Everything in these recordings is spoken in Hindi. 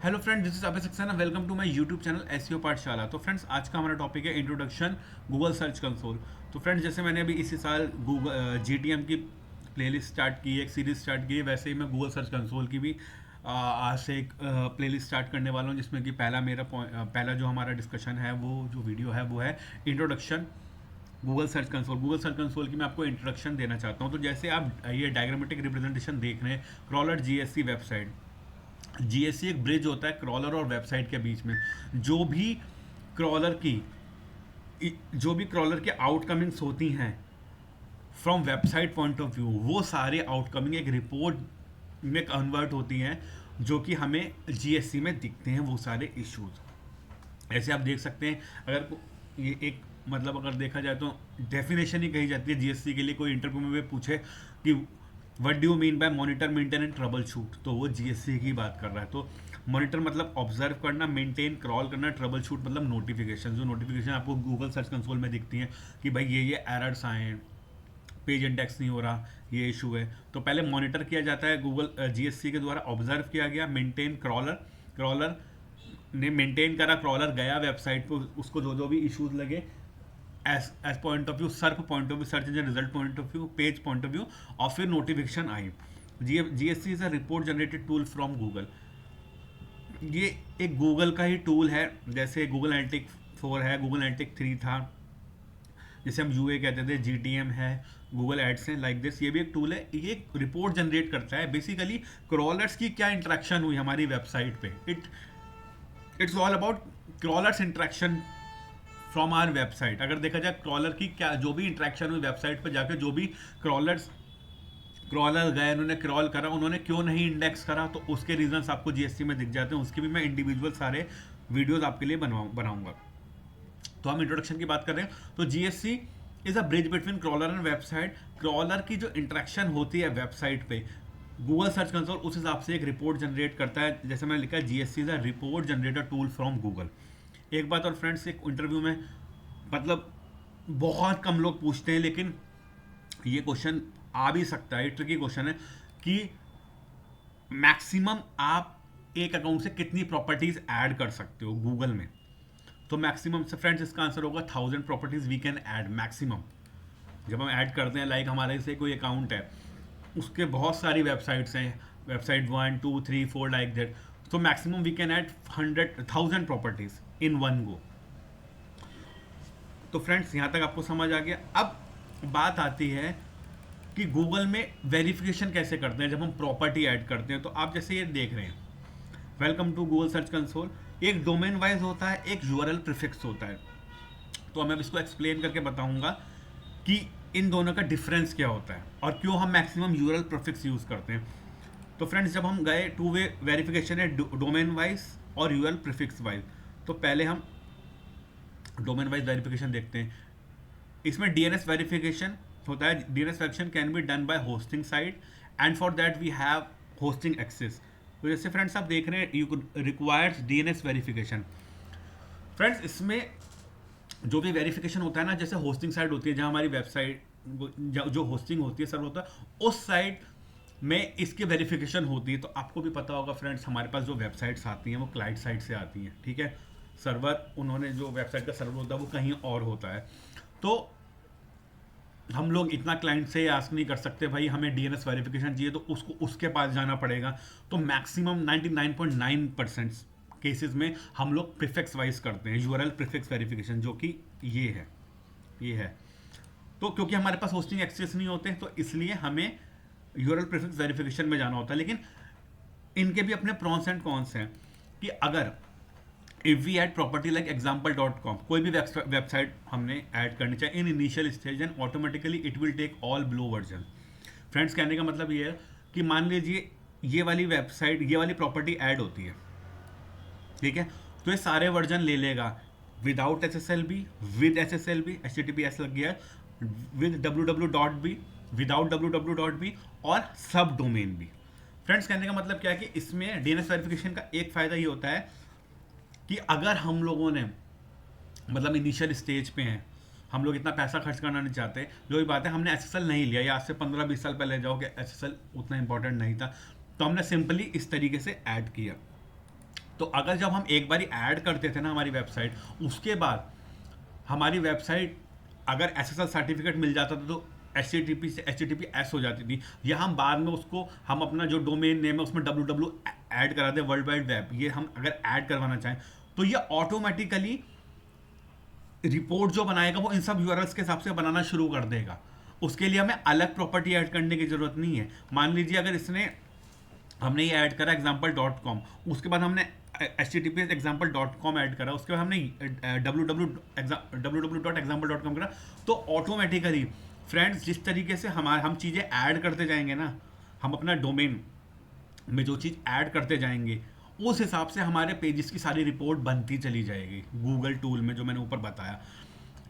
Hello friend, this is Abhay Saxena. Welcome to my YouTube channel SEO Pathshala. तो फ्रेंड्स, आज का हमारा टॉपिक है इंट्रोडक्शन गूगल सर्च कंसोल। तो फ्रेंड्स, जैसे मैंने अभी इसी साल गूगल जीटीएम की प्लेलिस्ट स्टार्ट की है, एक सीरीज स्टार्ट की है, वैसे ही मैं गूगल सर्च कंसोल की भी आज से एक प्लेलिस्ट स्टार्ट करने वाला हूँ, जिसमें कि पहला जो हमारा डिस्कशन है, वो जो वीडियो है वो है introduction Google search console. Google search console की मैं आपको इंट्रोडक्शन देना चाहता हूँ। तो जैसे आप ये डायग्रामेटिक रिप्रेजेंटेशन देख रहे हैं, क्रॉलर जीएससी वेबसाइट। जीएससी एक ब्रिज होता है क्रॉलर और वेबसाइट के बीच में। जो भी क्रॉलर की जो भी क्रॉलर की आउटकमिंग्स होती हैं from website point of view, वो सारे आउटकमिंग एक रिपोर्ट में कन्वर्ट होती हैं, जो कि हमें जीएससी में दिखते हैं वो सारे इश्यूज। ऐसे आप देख सकते हैं, ये एक मतलब अगर देखा जाए तो डेफिनेशन ही कही जाती है जीएससी के लिए। कोई इंटरव्यू में भी पूछे कि what do you mean by monitor, maintain and trouble shoot, तो वो जीएससी की बात कर रहा है। तो मॉनिटर मतलब ऑब्जर्व करना, मेंटेन क्रॉल करना, ट्रबल शूट मतलब नोटिफिकेशन। जो नोटिफिकेशन आपको गूगल सर्च कंसोल में दिखती हैं कि भाई ये एरर्स आए हैं, पेज इंडेक्स नहीं हो रहा, ये इशू है, तो पहले मॉनिटर किया जाता है गूगल जीएससी के द्वारा, ऑब्जर्व किया गया, मेंटेन क्रॉलर ने मेंटेन करा, क्रॉलर गया वेबसाइट पर, उसको जो जो भी इश्यूज लगे as point of view, surf point of view, search engine result point of view, page point of view, और फिर नोटिफिकेशन आई। GSC is a report generated tool from Google. ये एक गूगल का ही टूल है, जैसे गूगल एनालिटिक 4 है, गूगल एनालिटिक 3 था, जिसे हम यूए कहते थे, जीटीएम है, गूगल एड्स है, लाइक दिस। ये भी एक टूल है, ये एक रिपोर्ट जनरेट करता है बेसिकली क्रॉलर्स की क्या इंटरेक्शन हुई हमारी वेबसाइट पे। It's all about crawlers interaction from our website. अगर देखा जाए क्रॉलर की क्या जो भी इंटरेक्शन हुई वेबसाइट पर जाकर, जो भी क्रॉलर गए, उन्होंने क्रॉल करा, उन्होंने क्यों नहीं इंडेक्स करा, तो उसके रीजंस आपको जीएससी में दिख जाते हैं। उसके भी मैं इंडिविजुअल सारे वीडियोस आपके लिए बनाऊंगा। तो हम इंट्रोडक्शन की बात कर रहे हैं। तो GSC is a bridge between crawler and website. Crawler की जो इंटरेक्शन होती है वेबसाइट पे, गूगल सर्च कंसोल उस हिसाब से एक रिपोर्ट जनरेट करता है। जैसे मैंने लिखा है, GSC is a report generator tool from Google. एक बात और फ्रेंड्स, एक इंटरव्यू में मतलब बहुत कम लोग पूछते हैं, लेकिन ये क्वेश्चन आ भी सकता है, ट्रिकी क्वेश्चन है कि मैक्सिमम आप एक अकाउंट से कितनी प्रॉपर्टीज ऐड कर सकते हो गूगल में। तो मैक्सिमम से फ्रेंड्स इसका आंसर होगा 1000 properties we can add maximum. जब हम ऐड करते हैं, लाइक हमारे से कोई अकाउंट है, उसके बहुत सारी वेबसाइट्स हैं, वेबसाइट 1 2 3 4 लाइक दैट, तो maximum we can add 1000 properties in one go. तो फ्रेंड्स, यहाँ तक आपको समझ आ गया। अब बात आती है कि गूगल में वेरिफिकेशन कैसे करते हैं जब हम प्रॉपर्टी ऐड करते हैं। तो आप जैसे ये देख रहे हैं, welcome to Google search console, एक डोमेन वाइज होता है, एक यूआरएल प्रीफिक्स होता है। तो मैं इसको एक्सप्लेन करके बताऊंगा कि इन दोनों का डिफरेंस क्या होता है और क्यों हम मैक्सिमम यूआरएल प्रीफिक्स यूज करते हैं। तो फ्रेंड्स, जब हम गए टू वे वेरिफिकेशन है, डोमेन वाइज और यूआरएल प्रीफिक्स वाइज। तो पहले हम डोमेन वाइज वेरिफिकेशन देखते हैं। इसमें डीएनएस वेरिफिकेशन होता है। DNS verification can be done by hosting site, and for that we have hosting access. तो जैसे फ्रेंड्स आप देख रहे हैं, you requires DNS verification. Friends, इसमें जो भी वेरिफिकेशन होता है ना, जैसे होस्टिंग साइट होती है जहाँ हमारी वेबसाइट जो होस्टिंग होती है, सर्वर होता है, उस साइट में इसकी वेरिफिकेशन होती है। तो आपको भी पता होगा फ्रेंड्स, हमारे पास जो वेबसाइट्स आती हैं वो क्लाइंट साइट से आती हैं, ठीक है। सर्वर, उन्होंने जो वेबसाइट का सर्वर होता है वो कहीं और होता है। तो हम लोग इतना क्लाइंट से आस्क नहीं कर सकते भाई हमें डीएनएस वेरिफिकेशन चाहिए, तो उसको उसके पास जाना पड़ेगा। तो मैक्सिमम 99.9% केसेस में हम लोग प्रीफिक्स वाइज करते हैं, यूआरएल प्रीफिक्स वेरिफिकेशन, जो कि ये है। तो क्योंकि हमारे पास होस्टिंग एक्सेस नहीं होते, तो इसलिए हमें यूआरएल प्रीफिक्स वेरिफिकेशन में जाना होता है। लेकिन इनके भी अपने प्रॉन्स एंड कॉन्स हैं कि अगर if we add property like example.com, कोई भी वेबसाइट हमने ऐड करनी चाहिए in initial stage, and automatically it will take all below version. Friends, कहने का मतलब ये है कि मान लीजिए ये वाली वेबसाइट, ये वाली प्रॉपर्टी ऐड होती है, ठीक है, तो ये सारे वर्जन ले लेगा, without S S L B, with S S L B, H T T P S लग गया, विद www.b, विदाउट www.b, और सब डोमेन भी। फ्रेंड्स, कहने का मतलब क्या है कि इसमें डीएनएस वेरिफिकेशन का एक फायदा ये होता है कि अगर हम लोगों ने मतलब इनिशियल स्टेज पे हैं, हम लोग इतना पैसा खर्च करना नहीं चाहते, जो भी बात है, हमने एसएसएल नहीं लिया, या आज से 15-20 साल पहले जाओ कि एसएसएल उतना इंपॉर्टेंट नहीं था, तो हमने सिंपली इस तरीके से ऐड किया। तो अगर जब हम एक बारी ऐड करते थे ना हमारी वेबसाइट, उसके बाद हमारी वेबसाइट अगर SSL सर्टिफिकेट मिल जाता था तो HTTP से HTTPS हो जाती थी, या हम बाद में उसको हम अपना जो डोमेन नेम है उसमें www ऐड करा दें, वर्ल्ड वाइड वेब, ये हम अगर ऐड करवाना चाहें तो ये ऑटोमेटिकली रिपोर्ट जो बनाएगा वो इन सब यूआरएल्स के हिसाब से बनाना शुरू कर देगा। उसके लिए हमें अलग प्रॉपर्टी ऐड करने की जरूरत नहीं है। मान लीजिए अगर इसने हमने ये ऐड करा example.com, उसके बाद हमने HTTPS example.com ऐड करा, उसके बाद हमने www.example.com करा, तो ऑटोमेटिकली फ्रेंड्स जिस तरीके से हम चीज़ें ऐड करते जाएंगे ना, हम अपना डोमेन में जो चीज़ ऐड करते जाएंगे उस हिसाब से हमारे पेजेस की सारी रिपोर्ट बनती चली जाएगी गूगल टूल में, जो मैंने ऊपर बताया।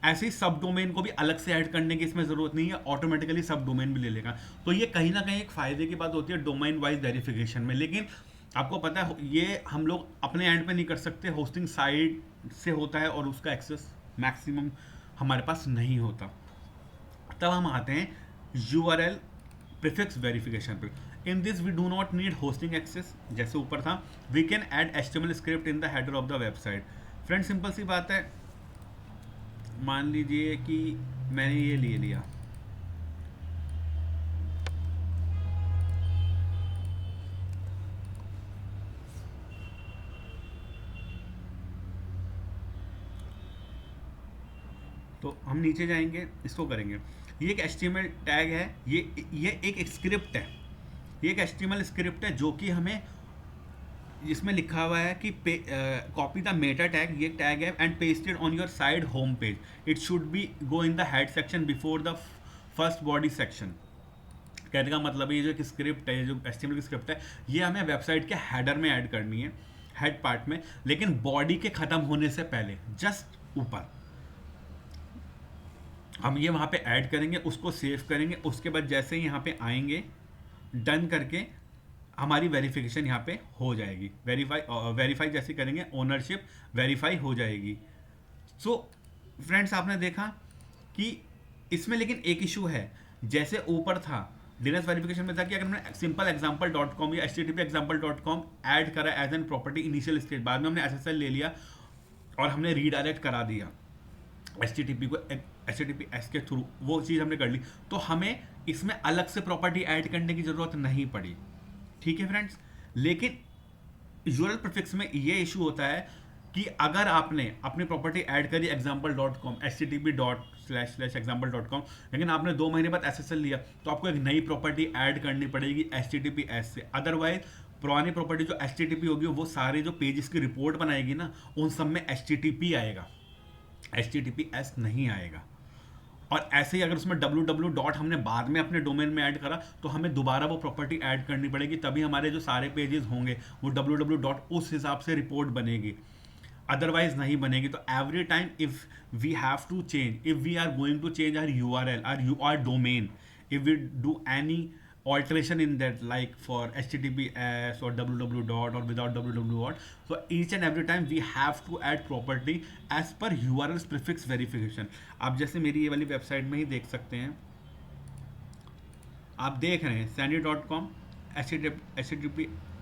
ऐसे ही सब डोमेन को भी अलग से ऐड करने की इसमें ज़रूरत नहीं है, ऑटोमेटिकली सब डोमेन भी ले लेगा। तो ये कहीं ना कहीं एक फ़ायदे की बात होती है डोमेन वाइज वेरिफिकेशन में। लेकिन आपको पता है ये हम लोग अपने एंड पे नहीं कर सकते, होस्टिंग साइट से होता है और उसका एक्सेस मैक्सिमम हमारे पास नहीं होता। तब हम आते हैं URL प्रीफिक्स वेरिफिकेशन पे। In this we do not need hosting access, जैसे ऊपर था, we can add HTML script in the header of the website. Friend simple सी बात है, मान लीजिए कि मैंने ये ले लिया, तो हम नीचे जाएंगे, इसको करेंगे। ये एक HTML टैग है, ये एक स्क्रिप्ट है, ये एक HTML स्क्रिप्ट है जो कि हमें जिसमें लिखा हुआ है कि कॉपी द मेटा टैग, ये टैग है, and pasted on your side home page, it should be go in the head section before the first body section. कहने का मतलब ये जो एक स्क्रिप्ट है, ये जो HTML की स्क्रिप्ट है, ये हमें वेबसाइट के हेडर में ऐड करनी है, हेड पार्ट में, लेकिन बॉडी के ख़त्म होने से पहले जस्ट ऊपर हम ये वहाँ पे ऐड करेंगे, उसको सेव करेंगे। उसके बाद जैसे ही यहाँ पे आएंगे, डन करके हमारी वेरिफिकेशन यहाँ पे हो जाएगी। वेरीफाई जैसे करेंगे, ओनरशिप वेरीफाई हो जाएगी। सो फ्रेंड्स आपने देखा कि इसमें लेकिन एक इशू है, जैसे ऊपर था DNS वेरिफिकेशन में था कि अगर हमने सिंपल example.com या HTTP example.com ऐड करा as an property initial stage, बाद में हमने SSL ले लिया और हमने रीडायरेक्ट करा दिया HTTP को HTTPS के थ्रू, वो चीज़ हमने कर ली, तो हमें इसमें अलग से प्रॉपर्टी ऐड करने की ज़रूरत नहीं पड़ी। ठीक है फ्रेंड्स, लेकिन यूआरएल प्रीफिक्स में ये इशू होता है कि अगर आपने अपनी प्रॉपर्टी ऐड करी example.com http://example.com, लेकिन आपने 2 महीने बाद SSL लिया, तो आपको एक नई प्रॉपर्टी ऐड करनी पड़ेगी HTTPS से। अदरवाइज पुरानी प्रॉपर्टी जो HTTP होगी वो सारे जो पेजेस की रिपोर्ट बनाएगी ना, उन सब में HTTP आएगा, HTTPS नहीं आएगा। और ऐसे ही अगर उसमें www हमने बाद में अपने डोमेन में ऐड करा, तो हमें दोबारा वो प्रॉपर्टी ऐड करनी पड़ेगी, तभी हमारे जो सारे पेजेस होंगे वो www उस हिसाब से रिपोर्ट बनेगी, अदरवाइज नहीं बनेगी। तो every time if we have to change, if we are going to change our URL, our domain, if we do any alteration in that, like for HTTPS or www or without www, so each and every time we have to add property as per URL prefix verification। आप जैसे मेरी ये वाली वेबसाइट में ही देख सकते हैं, आप देख रहे हैं sandy.com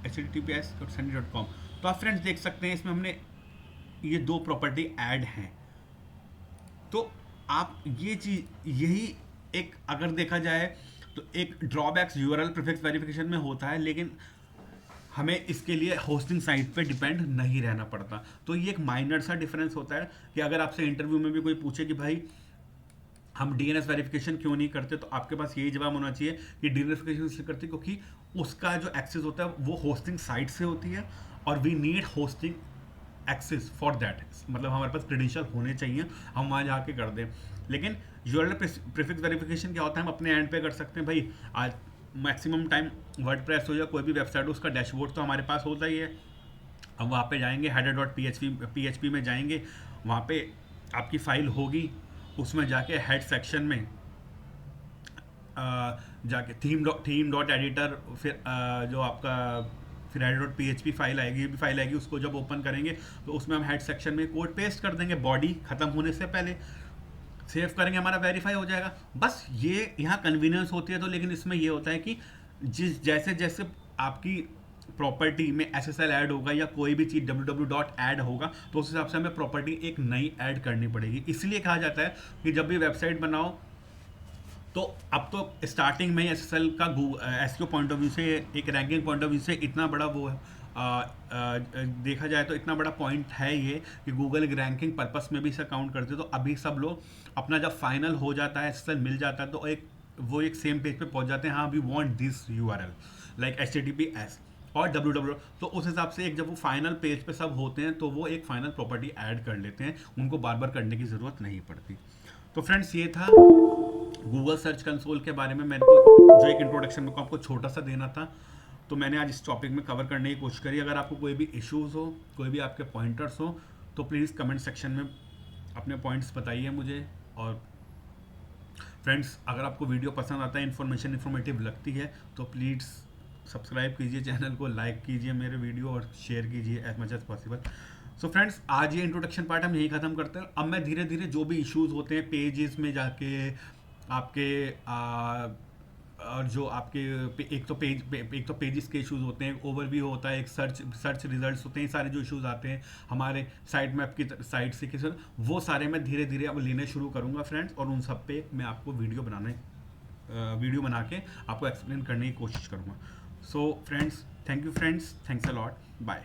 https.sandy.com, तो आप फ्रेंड्स देख सकते हैं इसमें हमने ये 2 प्रॉपर्टी ऐड हैं। तो आप ये चीज़ यही एक अगर देखा जाए तो एक ड्रॉबैक्स URL प्रीफिक्स वेरिफिकेशन में होता है, लेकिन हमें इसके लिए होस्टिंग साइट पे डिपेंड नहीं रहना पड़ता। तो ये एक माइनर सा डिफरेंस होता है कि अगर आपसे इंटरव्यू में भी कोई पूछे कि भाई हम DNS वेरिफिकेशन क्यों नहीं करते, तो आपके पास यही जवाब होना चाहिए कि DNS वेरिफिकेशन इसलिए करते क्योंकि उसका जो एक्सेस होता है वो होस्टिंग साइट से होती है, और we need hosting access for that, मतलब हमारे पास क्रेडेंशियल होने चाहिए, हम वहाँ जाके कर दें। लेकिन URL प्रीफिक्स वेरिफिकेशन क्या होता है, हम अपने एंड पे कर सकते हैं। भाई आज मैक्सिमम टाइम वर्डप्रेस हो या कोई भी वेबसाइट हो, उसका डैशबोर्ड तो हमारे पास होता ही है। हम वहाँ पे जाएंगे, header.php में जाएंगे, वहाँ पे आपकी फाइल होगी, उसमें जाके हेड सेक्शन में जाके थीम डॉट एडिटर, फिर जो आपका फिर header.php फाइल आएगी, ये भी फाइल आएगी, उसको जब ओपन करेंगे तो उसमें हम हेड सेक्शन में कोड पेस्ट कर देंगे, बॉडी ख़त्म होने से पहले सेव करेंगे, हमारा वेरीफाई हो जाएगा। बस ये यहाँ कन्वीनियंस होती है। तो लेकिन इसमें ये होता है कि जैसे जैसे आपकी प्रॉपर्टी में SSL ऐड होगा या कोई भी चीज़ www.add होगा, तो उस हिसाब से हमें प्रॉपर्टी एक नई ऐड करनी पड़ेगी। इसलिए कहा जाता है कि जब भी वेबसाइट बनाओ तो अब तो स्टार्टिंग में ही SSL का एसईओ पॉइंट ऑफ व्यू से, एक रैंकिंग पॉइंट ऑफ व्यू से इतना बड़ा वो है, देखा जाए तो इतना बड़ा पॉइंट है ये कि गूगल एक रैंकिंग पर्पस में भी इसे काउंट करते हैं। तो अभी सब लोग अपना जब फाइनल हो जाता है, SSL मिल जाता है, तो एक सेम पेज पे पहुंच जाते हैं, हाँ we want this URL like HTTPS और www। तो उस हिसाब से एक जब वो फाइनल पेज पे सब होते हैं तो वो एक फाइनल प्रॉपर्टी ऐड कर लेते हैं, उनको बार बार करने की ज़रूरत नहीं पड़ती। तो फ्रेंड्स ये था गूगल सर्च कंसोल के बारे में, मेरे को जो एक इंट्रोडक्शन में आपको छोटा सा देना था, तो मैंने आज इस टॉपिक में कवर करने की कोशिश करी। अगर आपको कोई भी इश्यूज़ हो, कोई भी आपके पॉइंटर्स हो, तो प्लीज़ कमेंट सेक्शन में अपने पॉइंट्स बताइए मुझे। और फ्रेंड्स, अगर आपको वीडियो पसंद आता है, इन्फॉर्मेटिव लगती है, तो प्लीज़ सब्सक्राइब कीजिए चैनल को, लाइक कीजिए मेरे वीडियो और शेयर कीजिए as much as possible. So friends, आज ये इंट्रोडक्शन पार्ट हम यही ख़त्म करते हैं। अब मैं धीरे धीरे जो भी इश्यूज़ होते हैं पेजेस में जाके आपके और जो आपके एक तो पेजेस के इश्यूज होते हैं, ओवरव्यू होता है, एक सर्च रिजल्ट्स होते हैं, ये सारे जो इश्यूज आते हैं हमारे साइट मैप की साइट से किसी, वो सारे मैं धीरे धीरे अब लेने शुरू करूंगा फ्रेंड्स, और उन सब पे मैं आपको वीडियो बना के आपको एक्सप्लेन करने की कोशिश करूंगा। So friends, thank you friends, thanks a lot, bye.